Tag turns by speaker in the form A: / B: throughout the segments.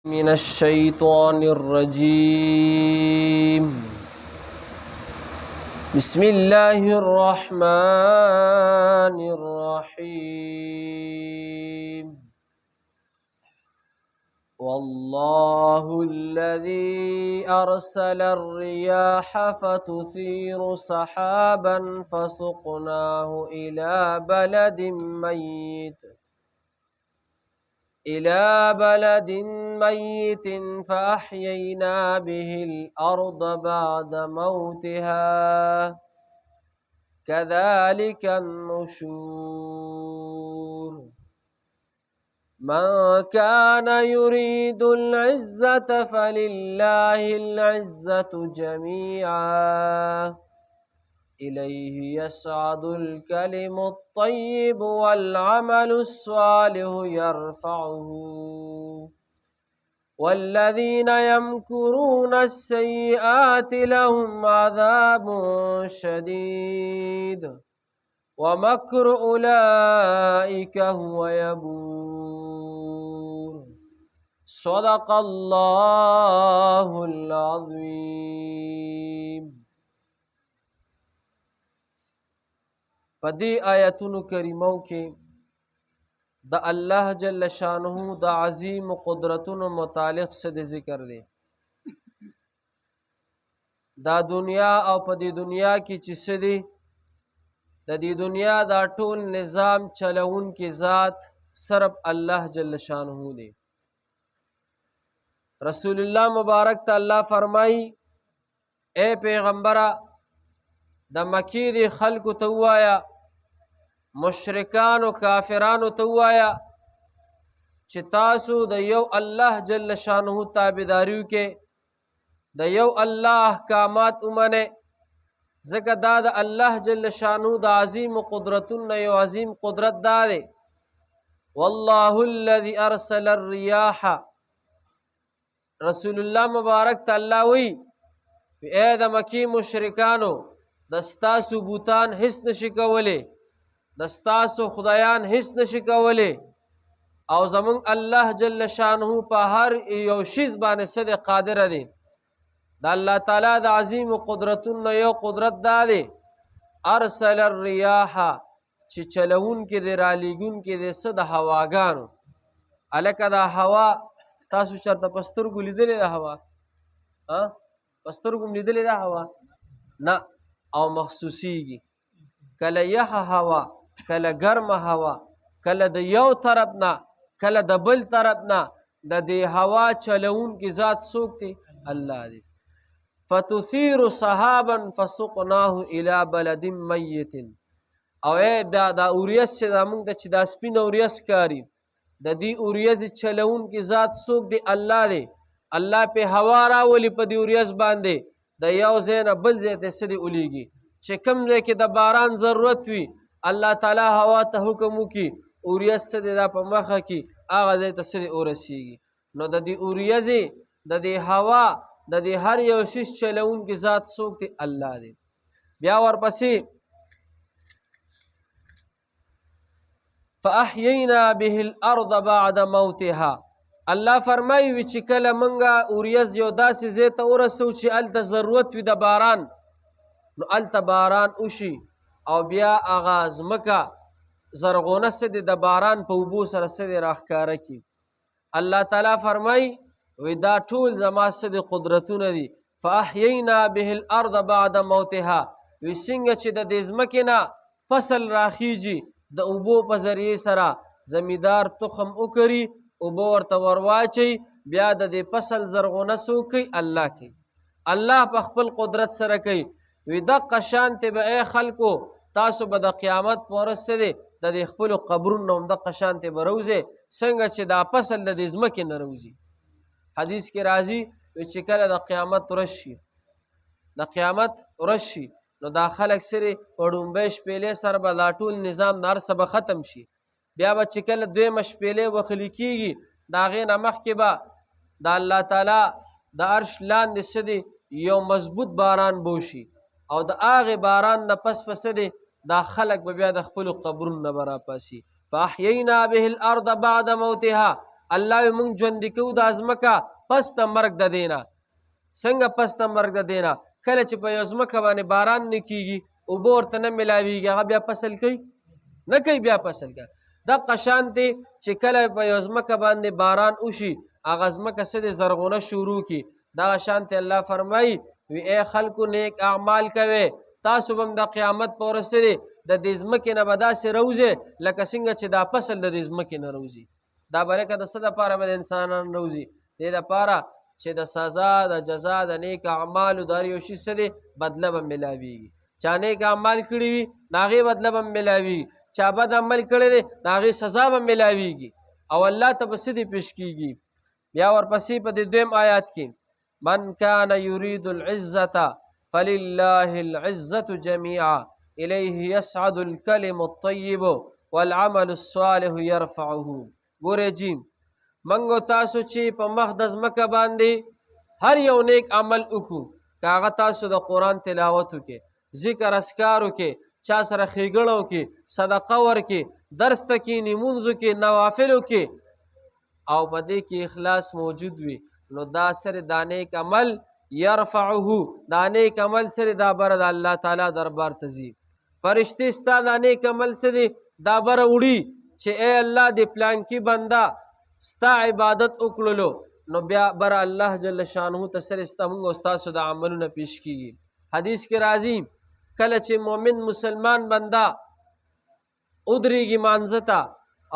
A: من الشيطان الرجيم. بسم الله الرحمن الرحيم. والله الذي أرسل الرياح فتثير سحابا فسقناه إلى بلد ميت فأحيينا به الأرض بعد موتها كذلك النشور. من كان يريد العزة فلله العزة جميعا إليه يصعد الكلم الطيب والعمل الصالح يرفعه والذين يمكرون السيئات لهم عذاب شديد ومكر أولئك هو يبور. صدق الله العظيم. پدی آیتونو کریمو کې د الله جل شانه د عظیم قدرتونو متعلق څه ذکر دی. دا دنیا او په دې دنیا کې چې څه دی، د دې دنیا دا ټول نظام چلون کې ذات صرف الله جل شانه دی. رسول الله مبارک ته الله فرمایي اے پیغمبره د مکی دی خلکو ته وایا، مشرکان او کافرانو ته وایا چې تاسو د یو الله جل شانه تابعداریو کې د یو الله احکامات ومنه، ځکه دا د الله جل شانه د عظیم قدرتونو یو عظیم قدرت دا دی. والله الذي ارسل الرياح، رسول الله مبارک ته الله وی اے د مکی مشرکانو دستاسو بوتان هیڅ نشي کولی، دستاسو خدایان هیڅ نشي کولی، او زمون الله جل شانه په هر یو شیز باندې صد قادر دی. د الله تعالی د عظیم قدرتونو یو قدرت دا دی ارسل الرياح چې چلون کې دی رالیګون کې دی صد هواګانو. الکه دا هوا تاسو چرته پسترګو لیدلې دا هوا؟ پسترګو لیدلې دا هوا؟ نه، او مخصوصیږي کله یخ هوا، کله ګرمه هوا، کله د یو طرف نه کله د بل طرف نه. د دې هوا چلون کی ذات څوک دی؟ الله دی. فتثير سحابا فسقناه الى بلد ميت. او بیا دا اوریس چې دا موږ چې دا سپین اوریس کاری، د دې اوریس چلون کی ذات څوک دی؟ الله دی. الله په هوا راولي په دې اوریس باندې د یو ځای نه بل ځای ته سدي اولیږي. چې کوم ځای کې د باران ضرورت وي الله تعالی هوا ته حکم وکي اوریس سدي دا په مخه کې هغه ځای ته سدي ورسیږي. نو د دې اوریزې د دې هوا د دې هر یو شیش چلون کې ذات څوک دی؟ الله دی. بیا ورپسې فاحیینا به الارض بعد موتها. الله فرمایي چې کله منګه اوریز یو داسې ځای ته ورسو چې هلته ضرورت وي د باران، نو هلته باران وشي او بیا هغه ځمکه زرغونه سدي د باران په اوبو سره سدي راښکاره کي. الله تعالی فرمایي وی دا ټول زما سدي قدرتونه دي. فاحیینا به الارض بعد موتها، وی څنګه چې د دې ځمکې نه فصل راخیږي د اوبو په ذریعې سره، زمیندار تخم وکري، اوبه ورته ورواچي، بیا د دې فصل زرغونه څوک کوي؟ الله کوي. الله په خپل قدرت سره کوي. وی دقه شانتې به ای خلکو تاسو به د قیامت په ورځ څه دی د دې خپلو قبرونو هم دقه شانتې به روځئ څنګه چې دا فصل د دې ځمکې نه روځي. حدیث کې راځي چې کله د قیامت ورځ شي، د قیامت ورځ شي نو دا خلک سره په ډومبۍ شپېلې سره به دا ټول نظام د هر څه به ختم شي. بیا به چې کله دویمه شپېلې وخلي کېږي د هغې نه مخکې به د الله تعالی د عرش لاندې څه دی یو مضبوط باران بوشي، او د هغې باران نه پس څه دی دا خلک به بیا د خپلو قبرونو نه به راپاسي. فاحیینا به الارض بعد موتها، الله وی مونږ ژوندي کوو دا ځمکه پس د مرګ د دې نه. څنګه پس د مرګ د دې نه؟ کله چې په یو ځمکه باندې باران نه کېږي، اوبه ورته نه میلاویږي، هغه بیا فصل کوي؟ نه کوي، بیا فصل کوي. دقه شانتې چې کله په یو ځمکه باندې باران وشي، هغه ځمکه څه دی زرغونه شروع کړي. دغه شانتې الله فرمایي وی ای خلکو نیک اعمال کوئ، تاسو به هم د قیامت په ورځ څه دی د دې ځمکې نه به داسې روځئ لکه څنګه چې دا فصل د دې ځمکې نه روځي. دا به لکه د څه دپاره به د انسانان روځي؟ دې دپاره چې د سزا د جزا د نیک اعمالو د هر یو شي څه دی بدله به میلاویږي. چا نیک اعمال کړي وي د هغې بدله به میلاویږي، چا بد عمل کړی دی د هغې سزا به میلاویږي او الله ته به څه دی پیش کېږي. بیا ورپسې په دې دویم آیات کې من کان یرید العزة فلله العزة جميعا الیه یصعد الکلم الطیب والعمل الصالح یرفعه. ګورئ جی منګو تاسو چې په مخ د ځمکه باندې هر یو نیک عمل وکړو، که هغه تاسو د قرآن تلاوت وکړئ، ذکر اذکار وکړئ، چا سره ښېګڼه وکړي، صدقه ورکړي، درس ته کښېني، لمونځ وکړي، نوافل وکړي او په دې کې اخلاص موجود وي، نو دا سره دا نیک عمل یرفعه، دا نیک عمل سره دا بره د الله تعالی دربار ته ځي. فرشتې ستا دا نیک عمل څه دی دا بره وړي چې ای الله د پلانکي بنده ستا عبادت وکړلو، نو بیا بره الله جل شانه ته سره ستا موږ او ستاسو د عملونه پیش کېږي. حدیث کې راځي کله چې مؤمن مسلمان بنده ودرېږي مانځه ته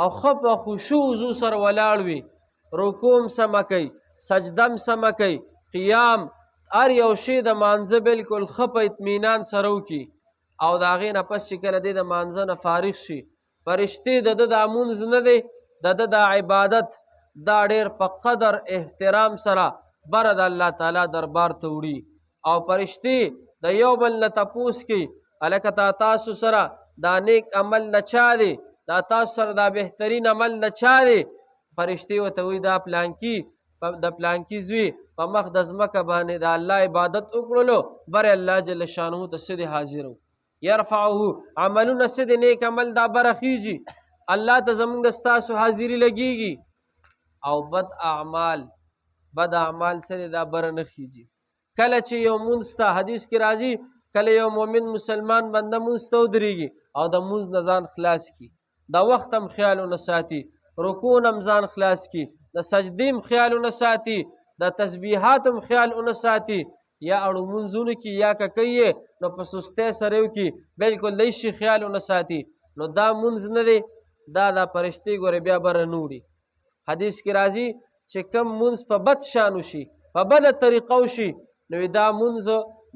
A: او ښه په خشوع وضو سره ولاړ وي، رکوع هم سمه کوي، سجده هم سمه کوي، قیام، هر یو شی د مانځه بلکل ښه په اطمینان سره وکړي او د هغې نه پس چې کله دی د مانځه نه فارغ شي، فرشتې د ده دا مونځ نه دی د ده دا عبادت دا ډېر په قدر احترام سره بره د الله تعالی دربار ته وړي او فرشتې د یو بل نه تپوس کوي هلکه تاسو سره دا نیک عمل نه چا دی، دا تاسو سره دا بهترین عمل نه چا دی؟ فرشتې ورته وایي دا پلانکي د پلانکي زوی په مخ د ځمکه باندې د الله عبادت وکړلو، بره الله جل شانه ته څه دی حاضر و. یرفعه عملونه څه دی نیک عمل دا بره خیږي، الله ته زمونږ د ستاسو حاضري لګیږي او بد اعمال څه دی دا بره نه خیږي. کله چې یو مونځ ته حدیث کې راځي کله یو مؤمن مسلمان بنده مونځ ته ودرېږي او د مونځ نه ځان خلاص کړي، د وخت هم خیال ونه ساتي، رکوع هم ځان خلاص کړي، د سجدې هم خیال ونه ساتي، د تسبیحات هم خیال ونه ساتي، یا اړو مونځونه کې یا که کوي نو په سستۍ سره وکړي بلکل د هېڅ شي خیال ونه ساتي، نو دا مونځ نه دی، دا فرشتې ګورې بیا بره نه وړي. حدیث کې راځي چې کوم مونځ په بد شان وشي، په بده طریقه وشي، نو دا مونځ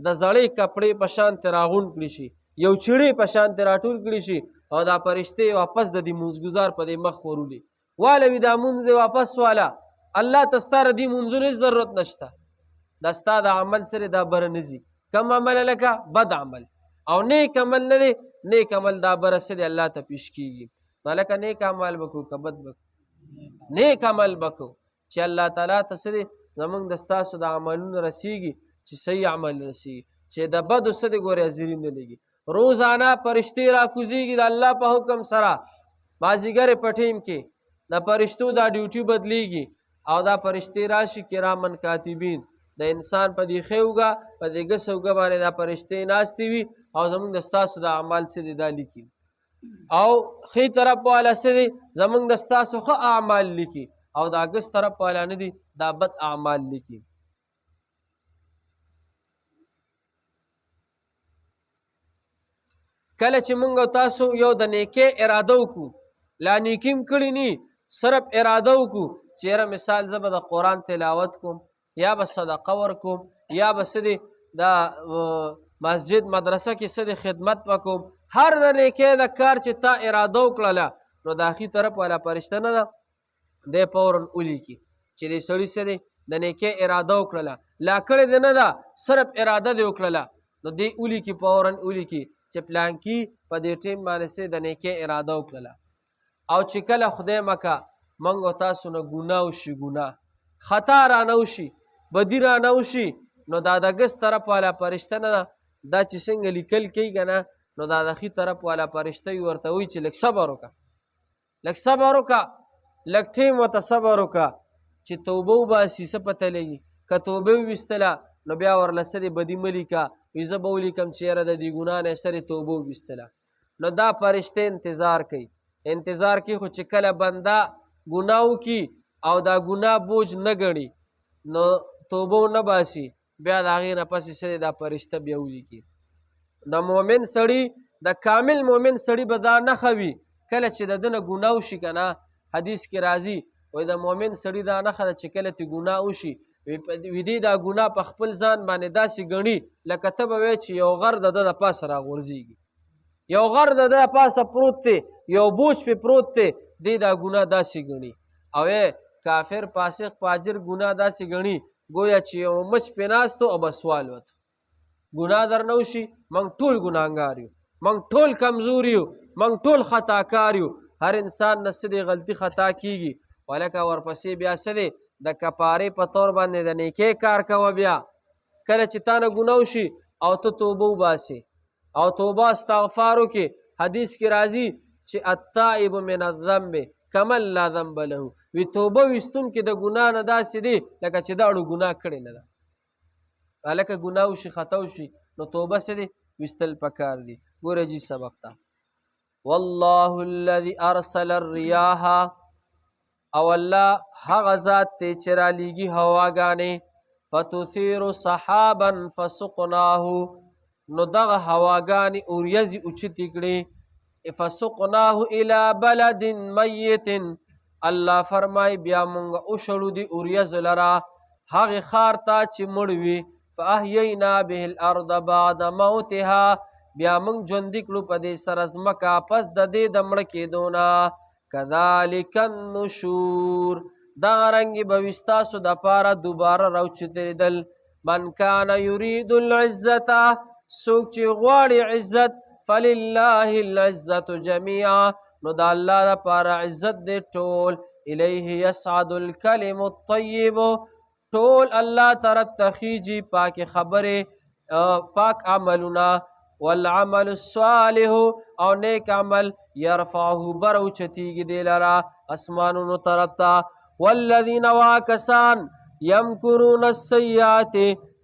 A: د زړې کپړې په شانتې راغونډ کړي شي، یو چړې په شانتې راټول کړي شي او دا فرشتې واپس د دې مونځګزار په دې مخ ورولي واله وي دا مونځ دی واپس واله، الله ته ستا د دې مونځونو هېڅ ضرورت نشته، دا ستا د عمل سره دا بره نه ځي. کم عمل لکه بد عمل او نیک عمل نه دی، نیک عمل دا بره څه دی الله ته پیش کېږي. نو لکه نیک عمل به کوو که بد به کوو؟ نیک عمل به کوو چې الله تعالی ته څه دی زمونږ د ستاسو د عملونو رسیږي، چې صحیح عمل رسیږي، چې د بدو څه دی ګورې حاضري نه لګي. روزانه فرشتې راکوزېږي د الله په حکم سره، مازدیګر په ټیم کې د فرشتو دا ډیوټي بدلیږي او دا فرشتې راشي کرامن کاتبین، د انسان په دې ښې اوږه په دې ګسه اوږه باندې دا فرشتې ناستې وي او زمونږ د ستاسو د اعمال څه دی دا لیکي او ښې طرف والا څه دی زمونږ د ستاسو ښه اعمال لیکي او دا ګس طرف والا نه دي دا بد اعمال لیکي. کله چې مونږ او تاسو یو د نیکۍ اراده وکړو، لا نیکي هم کړي نی، صرف اراده وکړو چې یاره مثال زه به د قرآن تلاوت کوم یا به صدقه ورکوم یا به څه دی د مسجد مدرسه کې څه دی خدمت وکوم، هر د نیکۍ د کار چې تا اراده وکړله نو د هغې طرف والا فرشته نه ده دی فورا ولیکي چې دې سړي څه دی د نیکۍ اراده وکړله، لا کړې دې نه ده صرف اراده دې وکړله نو دی ولیکي فورا ولیکي چې پلانکي په دې ټیم باندې څه د نیکۍ اراده وکړله. او چې کله خدای مکه موږ او تاسو نه ګناه وشي، ګناه خطا رانه وشي، بدي رانه وشي، نو دا د ګس طرف والا فرشته نه ده دا چې څنګه لیکل کوي که نه، نو دا د ښي طرف والا فرشته ورته وایي چې لږ صبر وکړه، لږ صبر وکړه، لږ ټیم ورته صبر وکړه چې توبه وباسي څه پته لګي که توبه وویستله نو بیا ورله څه دی بدي مه لیکه وي زه به ولیکم چې یاره د دې ګناه نه یې سرې توبه وویستله نو دا فرشته انتظار کوي انتظار کوي خو چې کله بنده ګناه وکړي او دا ګناه بوج نه ګڼي نو توبه ونه باسي بیا د هغې نه پسې څه دی دا فرشته بیا ولیکي د مؤمن سړي د کامل مؤمن سړي به دا نښه وي کله چې د ده نه ګناه وشي که نه حدیث کې راځي وایي د مؤمن سړي دا نښه ده چې کله ترې ګناه وشي ویدې دا ګناه په خپل ځان باندې داسې ګڼي لکه ته به وایې چې یو غر د ده د پاسه راغورځېږي یو غر د ده د پاسه پروت دی یو بوج پې پروت دی دی دا ګناه داسې ګڼي او کافر فاسق فاجر ګناه داسې ګڼي گویا چې یو مچ پې ناست او بس والوت ګناه در نه وشي موږ ټول ګناهګار یو موږ ټول کمزور یو موږ ټول خطاکار یو هر انسان نه څه دی غلطي خطا کیږي ولکه ورپسې بیا څه دی د کفارې په طور باندې د نیکۍ کار کوه بیا کله چې تا نه ګناه وشي او ته توبه وباسې او توبه استغفار وکړې حدیث کې راځي چې التائب من الذنب کمن لا ذنب له وی توبه ویستونکي د ګناه نه داسې دی لکه چې دا اړو ګناه کړې نه ده هلکه ګناه وشي خطا وشي نو توبه څه دی ویستل پکار دي ګوره جي سبق ته والله الذي ارسل الرياح او الله هغه ذات دی چې رالیږي هواګانې فتثیر صحابا فسقناه نو دغه هواګانې اوریځې اوچتې کړې فسقناه الى بلد میت الله فرمای بیا مونږ وشړو دي اوریځو لره هغې ښار ته چې مړ وي فاحیینا به الارض بعد موتها بیا مونږ ژوندي کړو په دې سره ځمکه پس د دې د مړه کېدو نه کذلک النشور دغه رنګې به وي ستاسو دپاره دوباره راوچتېدل من کان یرید العزته څوک چې غواړي عزت فلله العزة جميعا نو د الله دپاره عزت دی ټول الیه یصعد الکلم الطیب ټول الله طرف ته خیجي پاکې خبرې پاک عملونه والعمل الصالح او نیک عمل یرفعه بر اوچتیږي دی لره اسمانونو طرف ته والذین واکسان یمکرون السیئات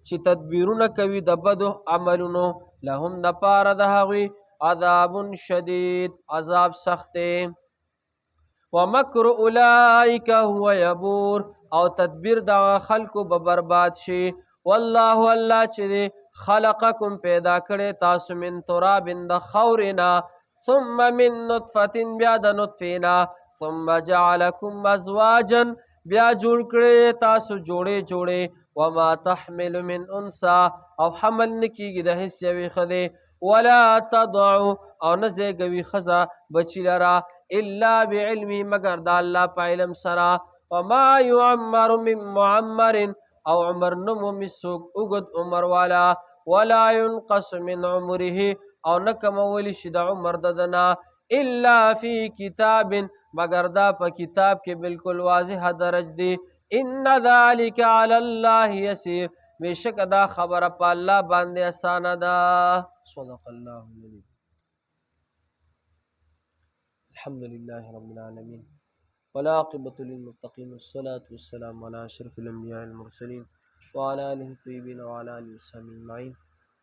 A: چې تدبیرونه کوي د بدو عملونو لهم دپاره د هغوی عذاب شدید عذاب سخت دی ومکر اولئک هو یبور او تدبیر دغه خلکو به برباد شي والله الله چې دی خلقکم پیدا کړی تاسو من تراب د خاورې نه ثم من نطفة بیا د نطفې نه ثم جعلکم ازواجا بیا جوړ کړی تاسو جوړې جوړې وما تحمل من انثى او حمل نکیږي د هیڅ یوې ښځې ولا تضع او نه زیږوي ښځه بچي لره الا بعلمه مګر د الله په علم سره وما يعمر من معمر او عمر نه مومي څوک اوږد عمر والا ولا ينقص من عمره او نه کمولی شي د عمر د ده نه الا فی کتاب مګر دا په کتاب کې بالکل واضح درج دی ان ذلك على الله يسير بشک دا خبره په الله باندې اسانه ده صدق الله العظیم الحمد لله رب العالمين والعاقبة للمتقين والصلاة والسلام على أشرف الأنبياء المرسلين وعلى آله الطيبين وعلى آله وصحبه أجمعين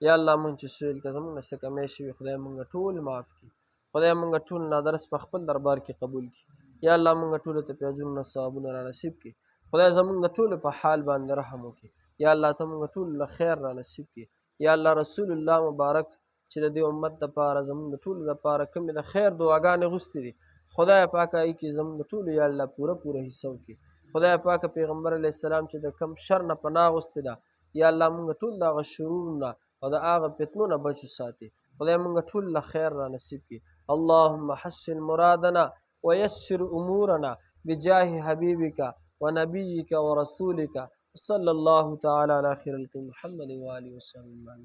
A: یا الله مونږ چې سویل که زمونږ نه څه کمی شوي خدای مونږ ټول معاف کړي خدای مونږ ټول نادرس په خپل دربار کې قبول کړي یا الله مونږ ټولو ته په اجرونه ثوابونه را نصیب کړي خدای زمونږ د ټولو په حال باندې رحم وکړي یا الله ته مونږ ټولو له خیر را نصیب کړي یا الله رسول الله مبارک چې د دې امت دپاره زمونږ د ټولو دپاره کومې د خیر دعاګانې غوښتې دي خدای پاکه ای کې زمونږ د ټولو یا الله پوره حصه وکړي خدای پاکه پیغمبر علیه السلام چې د کم شر نه پناه غوښتې ده یا الله مونږ ټول د هغه شرور نه او د هغه فتنو نه بچ وساتي خدای مونږ ټول له خیر را نصیب کړي اللهم حسن مرادنا ويسر امورنا بجاه حبيبك ونبيك ورسولك صلى الله تعالى على خير الخلق محمد وآله وسلم